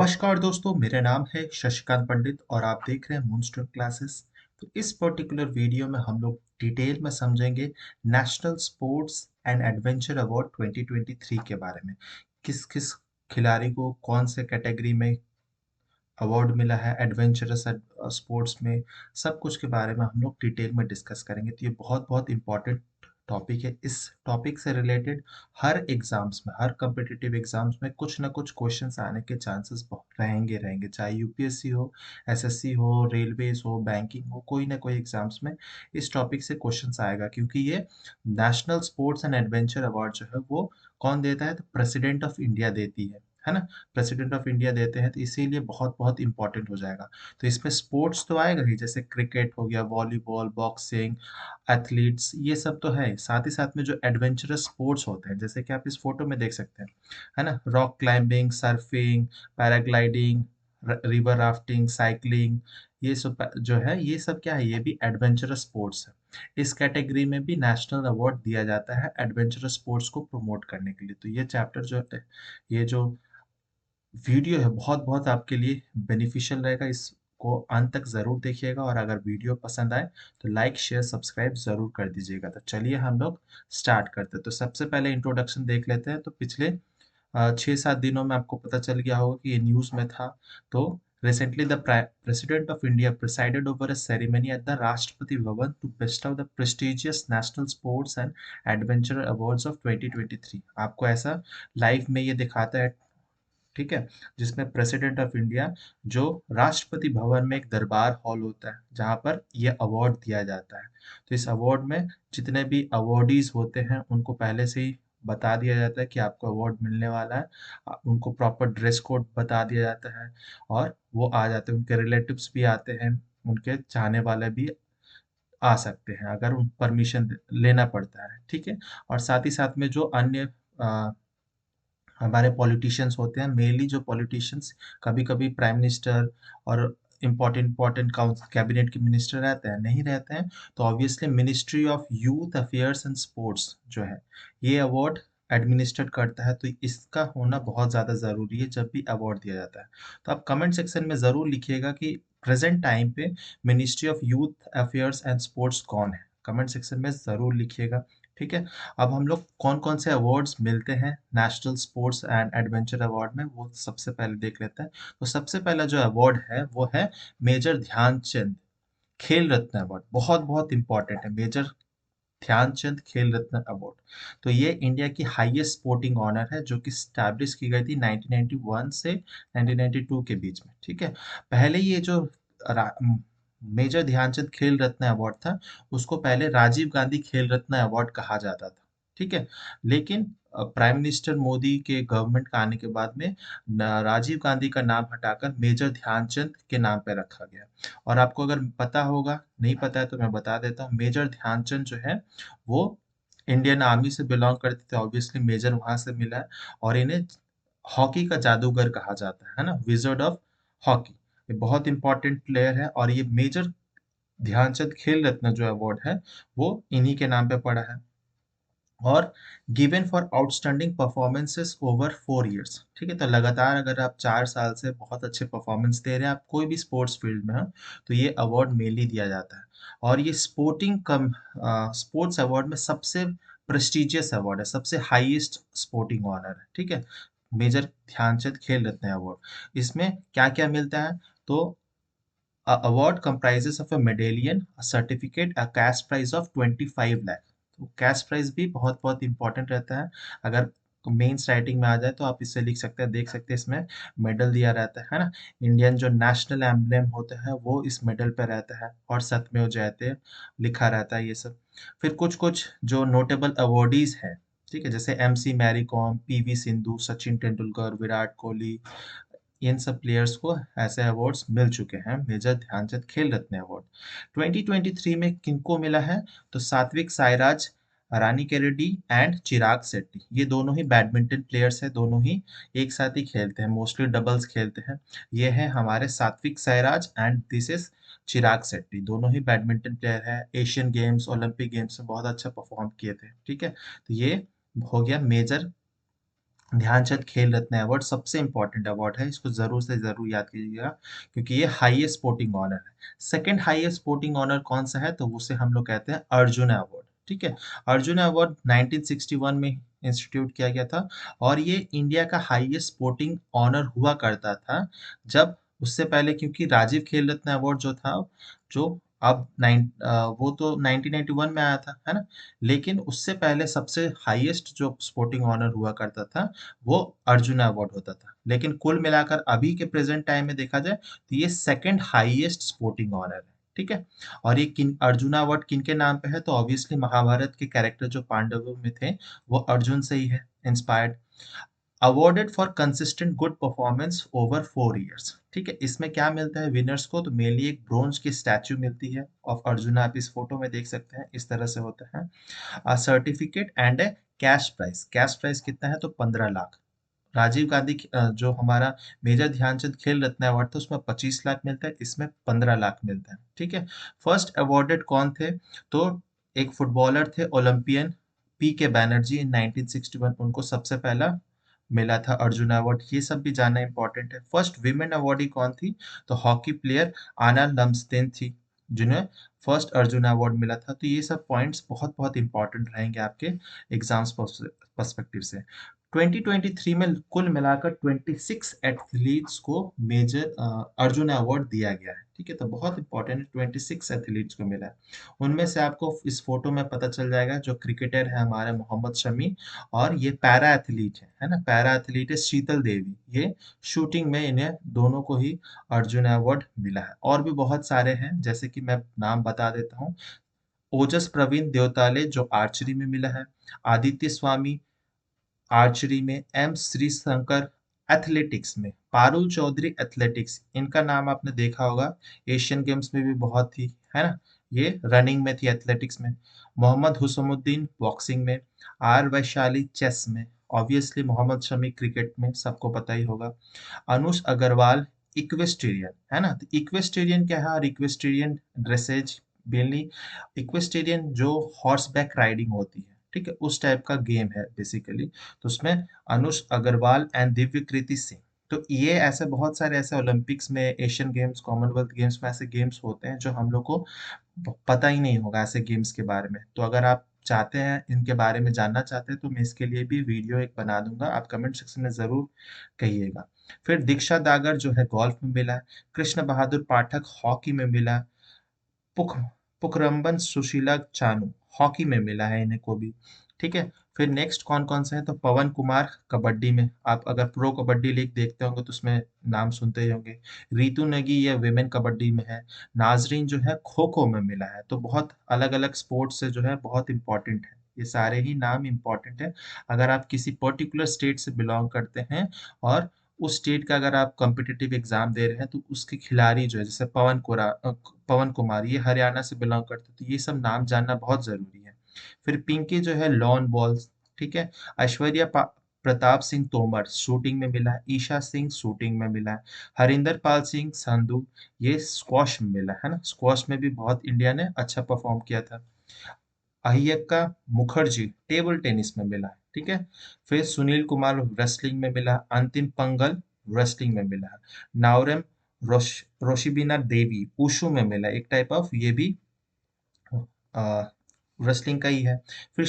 नमस्कार दोस्तों, मेरा नाम है शशिकांत पंडित और आप देख रहे हैं मूनस्टोन क्लासेस। तो इस पर्टिकुलर वीडियो में हम लोग डिटेल में समझेंगे national sports and adventure award 2023 के बारे में। किस किस खिलाड़ी को कौन से कैटेगरी में अवार्ड मिला है एडवेंचरस स्पोर्ट्स में, सब कुछ के बारे में हम लोग डिटेल में डिस्कस करेंगे। तो ये बहुत बहुत इंपॉर्टेंट टॉपिक है। इस टॉपिक से रिलेटेड हर एग्जाम्स में, हर कम्पिटिटिव एग्जाम्स में कुछ ना कुछ क्वेश्चंस आने के चांसेस रहेंगे रहेंगे, चाहे यूपीएससी हो, एसएससी हो, रेलवेज हो, बैंकिंग हो, कोई ना कोई एग्जाम्स में इस टॉपिक से क्वेश्चंस आएगा। क्योंकि ये national sports and adventure award जो है वो कौन देता है? तो प्रेसिडेंट ऑफ इंडिया देती है ना। प्रेसिडेंट ऑफ इंडिया देते हैं, तो इसीलिए बहुत बहुत इंपॉर्टेंट हो जाएगा। तो इसमें स्पोर्ट्स तो आएगा ही, जैसे क्रिकेट हो गया, वॉलीबॉल, बॉक्सिंग, एथलीट्स, ये सब तो है। साथ ही साथ में जो एडवेंचरस स्पोर्ट्स होते हैं, जैसे कि आप इस फोटो में देख सकते हैं, है ना, rock climbing, surfing, paragliding, river rafting, cycling, ये सब जो है, ये सब क्या है? ये भी एडवेंचरस स्पोर्ट्स है। इस कैटेगरी में भी नेशनल अवार्ड दिया जाता है एडवेंचरस स्पोर्ट्स को प्रमोट करने के लिए। तो ये चैप्टर जो है, ये जो वीडियो है, बहुत बहुत आपके लिए बेनिफिशियल रहेगा। इसको अंत तक ज़रूर देखिएगा और अगर वीडियो पसंद आए तो लाइक शेयर सब्सक्राइब ज़रूर कर दीजिएगा। तो चलिए हम लोग स्टार्ट करते हैं। तो सबसे पहले इंट्रोडक्शन देख लेते हैं। तो पिछले 6-7 दिनों में आपको पता चल गया होगा कि ये न्यूज़ में था। तो recently the president of India presided over a ceremony at the Rashtrapati Bhavan to bestow the prestigious national sports and adventure awards of 2023। आपको ऐसा लाइव में ये दिखाता है, ठीक है, जिसमें प्रेसिडेंट ऑफ इंडिया, जो राष्ट्रपति भवन में एक दरबार हॉल होता है जहां पर यह अवार्ड दिया जाता है। तो इस अवार्ड में जितने भी अवार्डीज होते हैं उनको पहले से ही बता दिया जाता है कि आपको अवार्ड मिलने वाला है। उनको प्रॉपर ड्रेस कोड बता दिया जाता है और वो आ जाते हैं। उनके रिलेटिव्स भी आते हैं, उनके चाहने वाले भी आ सकते हैं, अगर उन परमिशन लेना पड़ता है, ठीक है। और साथ ही साथ में जो अन्य हमारे पॉलिटिशियंस होते हैं, मेनली जो पॉलिटिशियंस, कभी कभी प्राइम मिनिस्टर और इम्पोर्टेंट इम्पोर्टेंट काउंसिल कैबिनेट के मिनिस्टर रहते हैं, नहीं रहते हैं, तो obviously ministry of youth affairs and sports जो है ये अवार्ड एडमिनिस्ट्रेट करता है। तो इसका होना बहुत ज़्यादा ज़रूरी है जब भी अवार्ड दिया जाता है। तो आप कमेंट सेक्शन में ज़रूर लिखिएगा कि प्रेजेंट टाइम पे ministry of youth affairs and sports कौन है। कमेंट सेक्शन में ज़रूर लिखिएगा, ठीक है। अब हम लोग कौन कौन से अवार्ड्स मिलते हैं national sports and adventure award में, वो सबसे पहले देख लेते हैं। तो सबसे पहला जो अवार्ड है वो है मेजर ध्यानचंद खेल रत्न अवार्ड। बहुत बहुत इंपॉर्टेंट है मेजर ध्यानचंद खेल रत्न अवार्ड। तो ये इंडिया की हाईएस्ट स्पोर्टिंग ऑनर है, जो कि स्टैब्लिश की गई थी 1991 से 1992 के बीच में, ठीक है। पहले ये जो मेजर ध्यानचंद खेल रत्न अवार्ड था, उसको पहले राजीव गांधी खेल रत्न अवार्ड कहा जाता था, ठीक है। लेकिन प्राइम मिनिस्टर मोदी के गवर्नमेंट का आने के बाद में राजीव गांधी का नाम हटाकर मेजर ध्यानचंद के नाम पे रखा गया। और आपको अगर पता होगा, नहीं पता है तो मैं बता देता हूँ, मेजर ध्यानचंद जो है वो इंडियन आर्मी से बिलोंग करते थे, ऑब्वियसली मेजर वहां से मिला है। और इन्हें हॉकी का जादूगर कहा जाता है ना, विजर्ड ऑफ हॉकी। ये बहुत इंपॉर्टेंट प्लेयर है और ये मेजर ध्यानचंद खेल रत्न जो अवार्ड है वो इन्हीं के नाम पे पड़ा है। और given for outstanding performances over 4 years, ठीक है। तो लगातार अगर आप 4 साल से बहुत अच्छे परफॉर्मेंस दे रहे हैं, आप कोई भी स्पोर्ट्स फील्ड में हो, तो ये अवार्ड मेनली दिया जाता है। और ये स्पोर्ट्स अवार्ड में सबसे प्रेस्टिजियस अवार्ड है, सबसे हाईएस्ट स्पोर्टिंग ऑनर है, ठीक है, मेजर ध्यानचंद खेल रत्न अवार्ड। इसमें क्या क्या मिलता है? तो award comprises of a medallion, a certificate, a cash prize of 25 lakh। तो कैश प्राइज भी बहुत बहुत इंपॉर्टेंट रहता है। अगर मेंस राइटिंग में आ जाए तो आप इससे लिख सकते हैं, देख सकते हैं इसमें मेडल दिया रहता है ना। इंडियन जो नेशनल एम्ब्लेम होता है वो इस मेडल पे रहता है और सत्यमेव जयते लिखा रहता है, ये सब। फिर कुछ कुछ जो नोटेबल अवॉर्डीज हैं, ठीक है, जैसे एमसी मैरी कॉम, पीवी सिंधु, सचिन तेंदुलकर, विराट कोहली, इन सब प्लेयर्स को ऐसे अवार्ड्स मिल चुके हैं। मेजर ध्यानचंद खेल रत्न अवार्ड 2023 में किनको मिला है? तो सात्विक साईराज, रानी रेड्डी एंड चिराग शेट्टी, ये दोनों ही बैडमिंटन प्लेयर्स हैं, दोनों ही एक साथ ही खेलते हैं, मोस्टली डबल्स खेलते हैं। ये है हमारे Satwik Sairaj and this is Chirag Shetty, दोनों ही बैडमिंटन प्लेयर है। एशियन गेम्स, ओलंपिक गेम्स में बहुत अच्छा परफॉर्म किए थे, ठीक है। तो ये हो गया मेजर ध्यानचंद खेल रत्न अवार्ड सबसे इम्पोर्टेंट अवार्ड है, इसको ज़रूर से ज़रूर याद कीजिएगा क्योंकि ये हाईएस्ट स्पोर्टिंग ऑनर है। सेकंड हाईएस्ट स्पोर्टिंग ऑनर कौन-सा है? तो उसे हम लोग कहते हैं अर्जुन अवार्ड, ठीक है? अर्जुन अवार्ड 1961 में इंस्टीट्यूट किया गया था और ये इंडिया का हाईएस्ट स्पोर्टिंग ऑनर हुआ करता था। जब उससे पहले क्योंकि राजीव खेल रत्न अवार्ड जो था, जो अब वो तो 1991 में आया था, है ना? लेकिन उससे पहले सबसे हाईएस्ट जो स्पोर्टिंग ऑनर हुआ करता था वो अर्जुन अवार्ड होता था। लेकिन कुल मिलाकर अभी के प्रेजेंट टाइम में देखा जाए तो ये सेकंड हाईएस्ट स्पोर्टिंग ऑनर है, ठीक है? और ये किन अर्जुन अवार्ड किनके नाम पे है? तो ऑब्वियसली महाभारत के कैरेक्टर जो पांडवों में थे वो अर्जुन से ही है inspired. Awarded for consistent good performance over 4 years, ठीक है? इसमें क्या मिलता है विनर्स को? तो मेनली एक ब्रोंज की स्टैचू मिलती है ऑफ अर्जुन, आप इस फोटो में देख सकते हैं, इस तरह से होता है। Certificate and A cash price. Cash price कितना है? तो 15 लाख। राजीव गांधी जो हमारा मेजर ध्यानचंद खेल रत्न अवार्ड था उसमें 25 लाख मिलता है, इसमें 15 लाख मिलता है, ठीक है? फर्स्ट अवॉर्डेड कौन थे? तो एक फुटबॉलर थे ओलंपियन पी के बैनर्जी इन 1961, उनको सबसे पहला मिला था अर्जुन अवार्ड। ये सब भी जानना इंपॉर्टेंट है। फर्स्ट विमेन अवार्डी कौन थी? तो हॉकी प्लेयर आना लम्सडेन थी जिन्हें फर्स्ट अर्जुन अवार्ड मिला था। तो ये सब पॉइंट्स बहुत बहुत इंपॉर्टेंट रहेंगे आपके एग्जाम्स पर्सपेक्टिव से। 2023 में कुल मिलाकर 26 एथलीट्स को मेजर अर्जुन अवार्ड दिया गया है, ठीक है? तो बहुत इंपॉर्टेंट है, 26 एथलीट्स को मिला है। उनमें से आपको इस फोटो में पता चल जाएगा जो क्रिकेटर है हमारे मोहम्मद शमी, और ये पैरा एथलीट है ना? पैरा एथलीट है शीतल देवी। ये शूटिंग में इन्हें दोनों को ही अर्जुन अवार्ड मिला है। और भी बहुत सारे हैं जैसे कि मैं नाम बता देता हूँ। ओजस प्रवीण देवताले जो आर्चरी में मिला है। आदित्य स्वामी आर्चरी में। एम श्रीशंकर एथलेटिक्स में। पारुल चौधरी एथलेटिक्स, इनका नाम आपने देखा होगा, एशियन गेम्स में भी बहुत थी, है ना? ये रनिंग में थी, एथलेटिक्स में। मोहम्मद हुसमुद्दीन बॉक्सिंग में। आर वैशाली चेस में। ऑब्वियसली मोहम्मद शमी क्रिकेट में, सबको पता ही होगा। अनुष अग्रवाल इक्वेस्टेरियन, है ना? तो इक्वेस्टेरियन क्या है? और इक्वेस्टेरियन ड्रेसेज मेनली, इक्वेस्टेरियन जो हॉर्स बैक राइडिंग होती है, ठीक है, उस टाइप का गेम है बेसिकली। तो उसमें अनुष अग्रवाल एंड दिव्य कृति सिंह। तो ये ऐसे बहुत सारे ऐसे ओलंपिक्स में, एशियन गेम्स, कॉमनवेल्थ गेम्स में ऐसे गेम्स होते हैं जो हम लोग को पता ही नहीं होगा ऐसे गेम्स के बारे में। तो अगर आप चाहते हैं इनके बारे में जानना चाहते हैं तो मैं इसके लिए भी वीडियो एक बना दूंगा, आप कमेंट सेक्शन में जरूर कहिएगा। फिर दीक्षा दागर जो है गोल्फ में मिला है। कृष्ण बहादुर पाठक हॉकी में मिला है। पुख पुखरम्बन सुशीला चानू हॉकी में मिला है इन्हें को भी, ठीक है? फिर नेक्स्ट कौन कौन से हैं? तो पवन कुमार कबड्डी में, आप अगर प्रो कबड्डी लीग देखते होंगे तो उसमें नाम सुनते ही होंगे। रितु नेगी ये विमेन कबड्डी में है। नाजरीन जो है खो खो में मिला है। तो बहुत अलग अलग स्पोर्ट्स से जो है बहुत इंपॉर्टेंट है, ये सारे ही नाम इंपॉर्टेंट है। अगर आप किसी पर्टिकुलर स्टेट से बिलोंग करते हैं और उस स्टेट का अगर आप कॉम्पिटिटिव एग्जाम दे रहे हैं तो उसके खिलाड़ी जो है, जैसे पवन कुमार ये हरियाणा से बिलोंग करते हैं, तो ये सब नाम जानना बहुत जरूरी है। फिर पिंकी जो है लॉन बॉल्स, ठीक है। प्रताप सिंह तोमर शूटिंग में मिला है। ईशा सिंह शूटिंग में मिला है। हरिंदर पाल सिंह संधू ये स्क्वॉश में मिला है ना, स्क्वॉश में भी बहुत इंडिया ने अच्छा परफॉर्म किया था। अहियक्का मुखर्जी टेबल टेनिस में मिला है, ठीक है। फिर सुनील कुमार रेसलिंग में मिला। अंतिम पंगल रेसलिंग में मिला है। नावरेम रोशिबिना देवी उशू में मिला, एक टाइप ऑफ ये भी रेसलिंग का ही है। फिर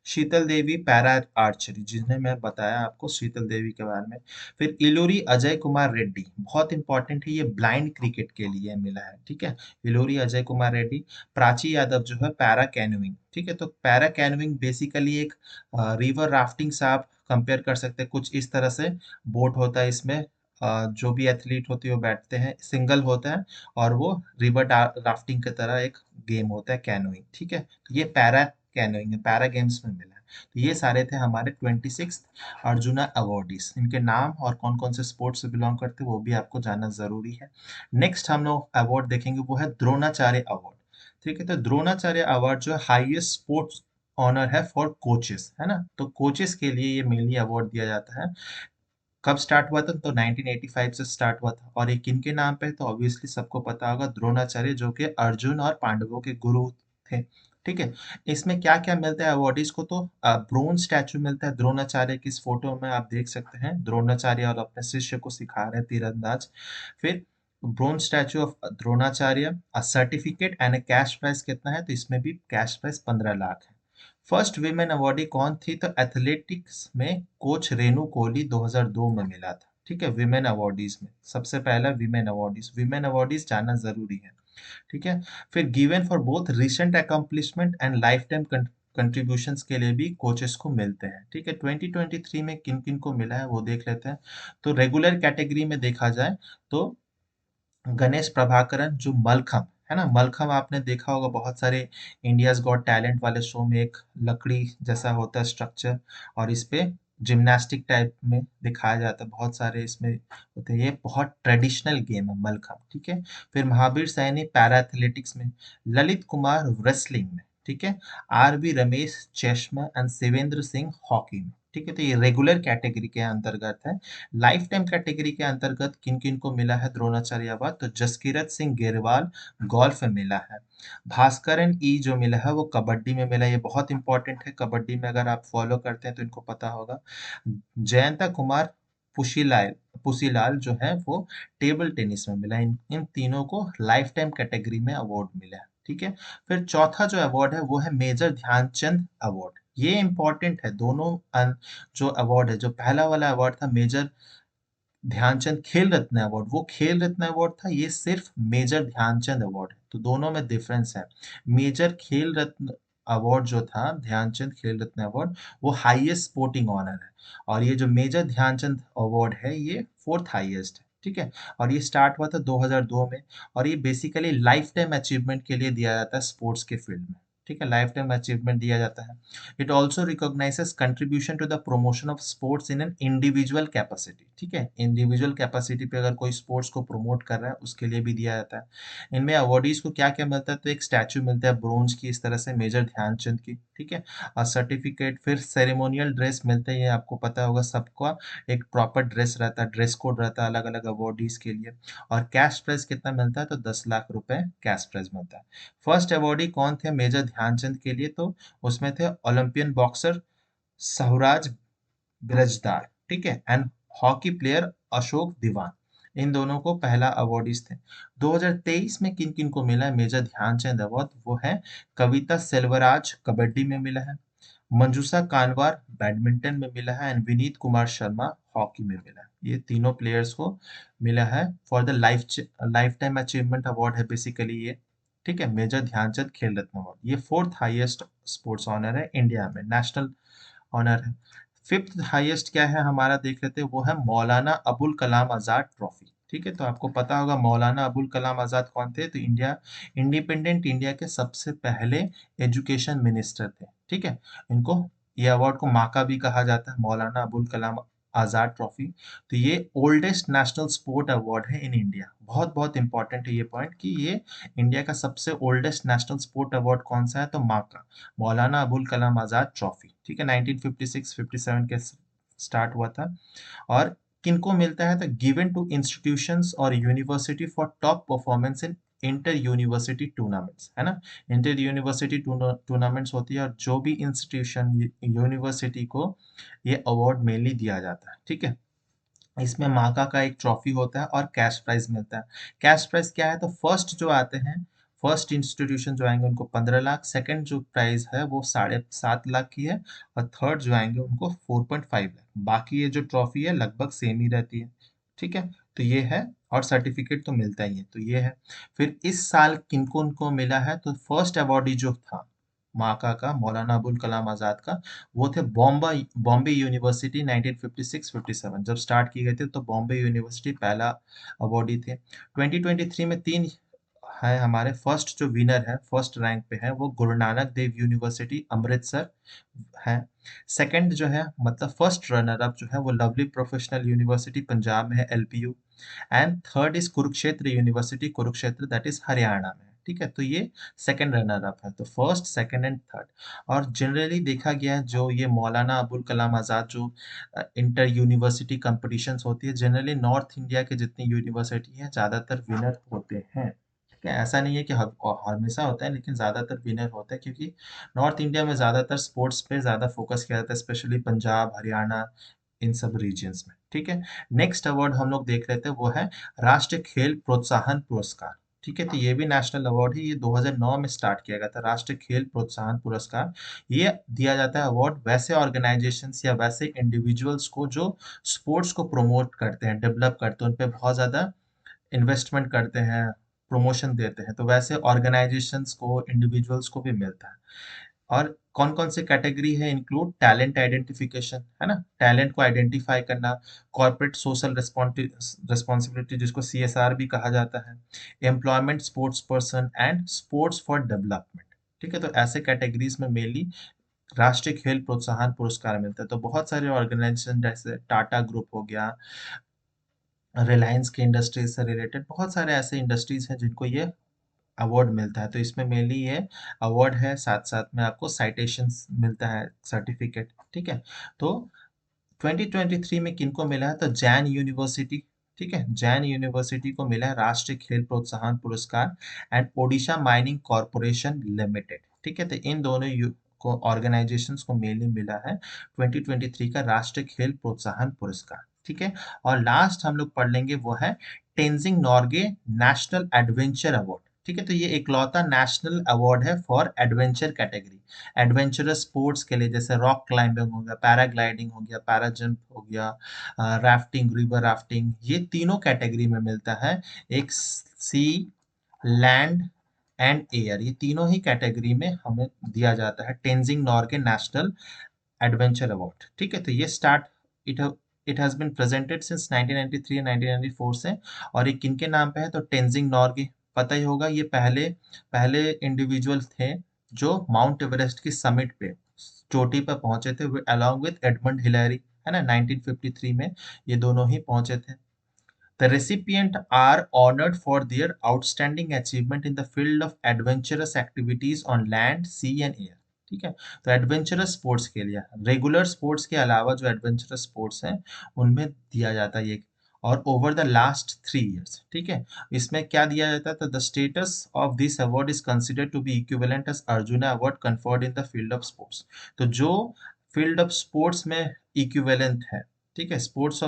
शीतल देवी पैरा आर्चरी, जिन्हें मैं बताया आपको शीतल देवी के बारे में। फिर इलोरी अजय कुमार रेड्डी, बहुत इंपॉर्टेंट है, ये ब्लाइंड क्रिकेट के लिए मिला है, ठीक है। इलोरी अजय कुमार रेड्डी। प्राची यादव जो है पैरा कैनोइंग, ठीक है। तो पैरा कैनोइंग बेसिकली एक रिवर राफ्टिंग से आप कंपेयर कर सकते हैं, कुछ इस तरह से। बोट होता है इसमें, जो भी एथलीट होती है वो बैठते हैं, सिंगल होता है, और वो रिवर राफ्टिंग की तरह एक गेम होता है कैनोइंग, ठीक है। तो ये पैरा कैनोइंग है, पैरा गेम्स में मिला है। तो ये सारे थे हमारे 26 अर्जुना अवॉर्डीज। इनके नाम और कौन कौन से स्पोर्ट्स से बिलोंग करते हैं वो भी आपको जानना जरूरी है। नेक्स्ट हम लोग अवार्ड देखेंगे, वो है द्रोणाचार्य अवार्ड, ठीक है। तो द्रोणाचार्य अवार्ड जो है हाईएस्ट स्पोर्ट्स ऑनर है फॉर कोचेस, है ना। तो कोचेस के लिए ये मेनली अवार्ड दिया जाता है। कब स्टार्ट हुआ था? तो 1985 से स्टार्ट हुआ था। और ये किनके नाम पे है? तो ऑब्वियसली सबको पता होगा, द्रोणाचार्य जो कि अर्जुन और पांडवों के गुरु थे, ठीक है। इसमें क्या क्या मिलता है अवॉर्डीज को, तो ब्रोंज स्टैचू मिलता है द्रोणाचार्य की, इस फोटो में आप देख सकते हैं द्रोणाचार्य और अपने शिष्य को सिखा रहे हैं तीरंदाज। फिर bronze statue of Dronacharya, certificate and cash price कितना है, तो इसमें भी कैश प्राइस 15 लाख है। फर्स्ट विमेन अवॉर्डी कौन थी, तो एथलेटिक्स में कोच रेनू कोहली 2002 में मिला था। ठीक है, विमेन अवॉर्डीज में सबसे पहला विमेन अवॉर्डीज जानना जरूरी है। ठीक है। फिर given for both recent accomplishment and life time contributions के लिए भी कोचेस को मिलते हैं। ठीक है, 2023 में किन किन को मिला है वो देख लेते हैं। तो रेगुलर कैटेगरी में देखा जाए तो गणेश प्रभाकरन जो मलखम है ना, मलखम आपने देखा होगा बहुत सारे इंडियाज गॉट टैलेंट वाले शो में, एक लकड़ी जैसा होता है स्ट्रक्चर और इस पे जिम्नास्टिक टाइप में दिखाया जाता है, बहुत सारे इसमें होते हैं, ये बहुत ट्रेडिशनल गेम है मलखम। ठीक है। फिर महावीर सैनी पैरा एथलेटिक्स में, ललित कुमार रेसलिंग में, ठीक है, आर बी रमेश चेस में एंड शिवेंद्र सिंह हॉकी में। ठीक है, तो ये रेगुलर कैटेगरी के अंतर्गत है। लाइफ टाइम कैटेगरी के अंतर्गत किन किन को मिला है द्रोणाचार्य अवार्ड, तो जसकीरत सिंह गेरवाल गोल्फ में मिला है। भास्करन ई जो मिला है वो कबड्डी में मिला है, ये बहुत इंपॉर्टेंट है, कबड्डी में अगर आप फॉलो करते हैं तो इनको पता होगा। जयंता कुमार पुशीलाल पुसीलाल जो है वो टेबल टेनिस में मिला, इन तीनों को लाइफ टाइम कैटेगरी में अवार्ड मिला है। ठीक है। फिर चौथा जो अवार्ड है वो है मेजर ध्यानचंद अवार्ड, ये इंपॉर्टेंट है दोनों। जो अवार्ड है, जो पहला वाला अवार्ड था मेजर ध्यानचंद खेल रत्न अवार्ड, वो खेल रत्न अवार्ड था, ये सिर्फ मेजर ध्यानचंद अवार्ड है, तो दोनों में डिफरेंस है। मेजर खेल रत्न अवार्ड जो था, ध्यानचंद खेल रत्न अवार्ड, वो हाईएस्ट स्पोर्टिंग ऑनर है, और ये जो मेजर ध्यानचंद अवार्ड है ये फोर्थ हाईएस्ट है। ठीक है। और ये स्टार्ट हुआ था 2002 में, और ये बेसिकली लाइफ टाइम अचीवमेंट के लिए दिया जाता है स्पोर्ट्स के फील्ड में। ठीक है, लाइफ टाइम अचीवमेंट दिया जाता है। It also recognises contribution to the promotion of sports in an individual capacity. ठीक है, इंडिविजुअल कैपेसिटी पे अगर कोई स्पोर्ट्स को प्रमोट कर रहा है उसके लिए भी दिया जाता है। इनमें अवार्डीज को क्या क्या मिलता है, तो एक स्टैचू मिलता है ब्रोंज की, इस तरह से मेजर ध्यानचंद की। ठीक है। और सर्टिफिकेट, फिर सेरेमोनियल ड्रेस मिलते हैं, ये आपको पता होगा सबका, एक प्रॉपर ड्रेस रहता है, ड्रेस कोड रहता है अलग अलग अवार्डीज के लिए। और कैश प्राइज कितना मिलता है, तो 10 लाख रुपए कैश प्राइज मिलता है। फर्स्ट अवार्डी कौन थे मेजर ध्यानचंद के लिए, तो उसमें थे ओलंपियन बॉक्सर सहराज बिरजदार, ठीक है, एंड हॉकी प्लेयर अशोक दीवान, इन दोनों को पहला अवार्डीज थे। 2023 में किन किन को मिला है मेजर ध्यानचंद अवार्ड, वो है कविता सेल्वराज कबड्डी में मिला है, मंजूषा कानवार बैडमिंटन में मिला है, एंड विनीत कुमार शर्मा हॉकी में मिला है। ये तीनों प्लेयर्स को मिला है for the life time achievement award है बेसिकली ये। ठीक है, मेजर ध्यानचंद खेल रत्न अवार्ड, ये फोर्थ हाईएस्ट स्पोर्ट्स ऑनर है इंडिया में, नेशनल ऑनर है। फिफ्थ हाईएस्ट क्या है हमारा देख लेते हैं, वो है मौलाना अबुल कलाम आजाद ट्रॉफी। ठीक है, तो आपको पता होगा मौलाना अबुल कलाम आजाद कौन थे, तो इंडिपेंडेंट इंडिया के सबसे पहले एजुकेशन मिनिस्टर थे। ठीक है। इनको, ये अवार्ड को माका भी कहा जाता है, मौलाना अबुल कलाम आजाद ट्रॉफी। तो ये ओल्डेस्ट नेशनल स्पोर्ट अवार्ड है इन इंडिया, बहुत बहुत इंपॉर्टेंट है ये पॉइंट कि ये इंडिया का सबसे ओल्डेस्ट नेशनल स्पोर्ट अवार्ड कौन सा है, तो माका, मौलाना अबुल कलाम आजाद ट्रॉफी। ठीक है, 1956-57 के स्टार्ट हुआ था। और किनको मिलता है, तो गिवन टू इंस्टीट्यूशंस और university for top performance in inter university tournaments, है ना, इंटर यूनिवर्सिटी टूर्नामेंट्स होती है, और जो भी इंस्टीट्यूशन यूनिवर्सिटी को ये अवार्ड मेनली दिया जाता है। ठीक है। इसमें माका का एक ट्रॉफी होता है और कैश प्राइज मिलता है। कैश प्राइज क्या है, तो फर्स्ट जो आते हैं, फर्स्ट इंस्टीट्यूशन जो आएंगे उनको 15 लाख, सेकंड जो प्राइज है वो 7.5 लाख की है, और थर्ड जो आएंगे उनको 4.5 लाख। बाकी ये जो ट्रॉफी है लगभग सेम ही रहती है। ठीक है, तो ये है, और सर्टिफिकेट तो मिलता ही है, तो ये है। फिर इस साल किनको उनको मिला है, तो फर्स्ट अवार्डी जो था माका का, मौलाना अबुल कलाम आजाद का, वो थे बॉम्बे बॉम्बे यूनिवर्सिटी, 1956-57 जब स्टार्ट की गई थी, तो बॉम्बे यूनिवर्सिटी पहला अवार्डी थे। 2023 में तीन है हमारे, फर्स्ट जो विनर है, फर्स्ट रैंक पे है, वो गुरु नानक देव यूनिवर्सिटी अमृतसर है। सेकंड जो है, मतलब फर्स्ट रनर अप जो है, वो लवली प्रोफेशनल यूनिवर्सिटी पंजाब में है, LPU. And third is Kurukshetra university, Kurukshetra that is Haryana में। ठीक है, तो ये सेकंड रनर अप है, तो फर्स्ट सेकंड एंड थर्ड। और जनरली देखा गया है, जो ये मौलाना अबुल कलाम आजाद जो इंटर यूनिवर्सिटी कंपटीशंस होती है, जनरली नॉर्थ इंडिया के जितनी यूनिवर्सिटी है ज्यादातर विनर होते हैं। ठीक है, ऐसा नहीं है कि हमेशा होता है, लेकिन ज़्यादातर विनर होता है, क्योंकि नॉर्थ इंडिया में ज़्यादातर स्पोर्ट्स पे ज़्यादा फोकस किया जाता है, स्पेशली पंजाब, हरियाणा, इन सब रीजन्स में। ठीक है, नेक्स्ट अवार्ड हम लोग देख लेते हैं, वो है राष्ट्रीय खेल प्रोत्साहन पुरस्कार। ठीक है, तो ये भी नेशनल अवार्ड है, ये 2009 में स्टार्ट किया गया था, राष्ट्रीय खेल प्रोत्साहन पुरस्कार। ये दिया जाता है अवार्ड वैसे ऑर्गेनाइजेशंस या वैसे इंडिविजुअल्स को जो स्पोर्ट्स को प्रमोट करते हैं, डेवलप करते हैं, उन पे बहुत ज़्यादा इन्वेस्टमेंट करते हैं, प्रमोशन देते हैं, तो वैसे ऑर्गेनाइजेशंस को, इंडिविजुअल्स को भी मिलता है। और कौन-कौन सी कैटेगरी है इंक्लूड? टैलेंट आइडेंटिफिकेशन, है ना? टैलेंट को आइडेंटिफाई करना, कॉर्पोरेट सोशल रिस्पॉन्सिबिलिटी जिसको सीएसआर भी कहा जाता है, employment, sports person and sports for development. ठीक है, तो ऐसे कैटेगरीज में मेनली राष्ट्रीय खेल प्रोत्साहन पुरस्कार मिलता है। तो बहुत सारे ऑर्गेनाइजेशन जैसे टाटा ग्रुप हो गया, रिलायंस की इंडस्ट्रीज से रिलेटेड बहुत सारे ऐसे इंडस्ट्रीज हैं जिनको ये अवार्ड मिलता है। तो इसमें मेनली ये अवार्ड है, साथ साथ में आपको साइटेशंस मिलता है, सर्टिफिकेट। ठीक है, तो 2023 में किनको मिला है? तो जैन यूनिवर्सिटी, ठीक है, जैन यूनिवर्सिटी को मिला है राष्ट्रीय खेल प्रोत्साहन पुरस्कार, and Odisha mining corporation limited. ठीक है, तो इन दोनों को ऑर्गेनाइजेशंस को मेनली मिला है 2023 का राष्ट्रीय खेल प्रोत्साहन पुरस्कार। ठीक है, और लास्ट हम लोग पढ़ लेंगे, वो है Tenzing Norgay national adventure award. ठीक है, तो ये इकलौता नेशनल अवार्ड है for adventure category, adventurous sports के लिए, जैसे रॉक क्लाइंबिंग हो गया, पैराग्लाइडिंग हो गया, पैरा जंप हो गया, राफ्टिंग, रिवर राफ्टिंग, ये तीनों कैटेगरी में मिलता है। एक सी, लैंड एंड एयर, ये तीनों ही कैटेगरी में हमें दिया जाता है Tenzing Norgay national adventure award. ठीक है, तो ये start it it has been presented since 1993 and 1994 से। और ये किनके नाम पे है? तो टेंजिंग नॉर्गे, पता ही होगा, ये पहले पहले इंडिविजुअल थे जो माउंट एवरेस्ट की समिट पे, चोटी पर पहुंचे थे, अलॉन्ग विद एडमंड हिलैरी, है ना, 1953 में ये दोनों ही पहुंचे थे। The recipient are honored for their outstanding achievement in the field of adventurous activities on land, sea and air। ठीक है, तो एडवेंचरस स्पोर्ट्स के लिए, रेगुलर स्पोर्ट्स के अलावा जो एडवेंचरस स्पोर्ट्स हैं उनमें दिया जाता है ये, और ओवर द लास्ट 3 years। ठीक है, इसमें क्या दिया जाता है? तो the status of this award is considered to be equivalent as Arjuna award conferred in the field of sports. तो जो फील्ड ऑफ स्पोर्ट्स में इक्विवेलेंट है, ठीक है, स्पोर्ट्स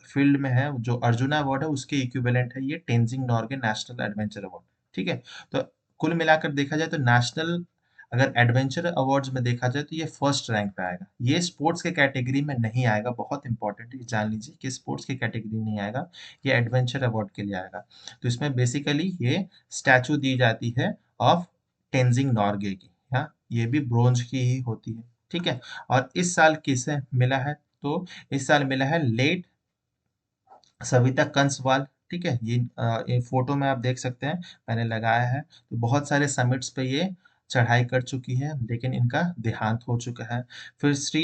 फील्ड में है, जो अर्जुना अवार्ड है उसके इक्विवेलेंट है ये Tenzing Norgay national adventure award. ठीक है, तो कुल मिलाकर देखा जाए तो नेशनल, अगर एडवेंचर अवार्ड्स में देखा जाए तो ये फर्स्ट रैंक पे आएगा। ये स्पोर्ट्स के कैटेगरी में नहीं आएगा, बहुत इंपॉर्टेंट है, जान लीजिए कि स्पोर्ट्स की कैटेगरी नहीं आएगा, ये एडवेंचर अवार्ड के लिए आएगा। तो इसमें बेसिकली ये स्टैचू दी जाती है ऑफ टेंजिंग नॉर्गे की। हाँ, ये भी ब्रोंज की ही होती है। ठीक है, और इस साल किसे मिला है? तो इस साल मिला है लेट सविता कंसवाल। ठीक है, ये फोटो में आप देख सकते हैं, मैंने लगाया है। तो बहुत सारे समिट्स पे ये चढ़ाई कर चुकी है, लेकिन इनका देहांत हो चुका है। फिर श्री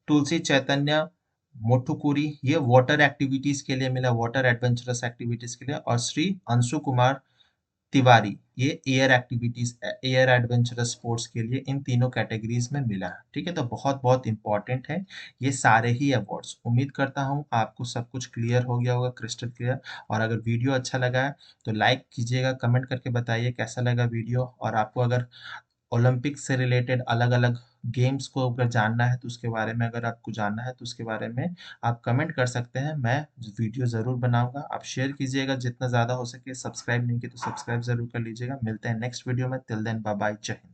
तुलसी चैतन्य मोटुकुरी, ये वाटर एक्टिविटीज के लिए मिला, वाटर एडवेंचरस एक्टिविटीज के लिए। और श्री अंशु कुमार तिवारी, ये air activities, air adventurous sports के लिए इन तीनों कैटेगरीज में मिला है। ठीक है, तो बहुत बहुत इंपॉर्टेंट है ये सारे ही अवार्ड्स। उम्मीद करता हूँ आपको सब कुछ क्लियर हो गया होगा, क्रिस्टल क्लियर। और अगर वीडियो अच्छा लगा है तो लाइक कीजिएगा, कमेंट करके बताइए कैसा लगा वीडियो। और आपको अगर ओलंपिक से रिलेटेड अलग अलग गेम्स को अगर जानना है तो उसके बारे में, अगर आपको जानना है तो उसके बारे में आप कमेंट कर सकते हैं, मैं वीडियो ज़रूर बनाऊंगा। आप शेयर कीजिएगा जितना ज़्यादा हो सके, सब्सक्राइब नहीं किया तो सब्सक्राइब ज़रूर कर लीजिएगा। मिलते हैं नेक्स्ट वीडियो में, टिल देन बाय बाय, जय हिंद।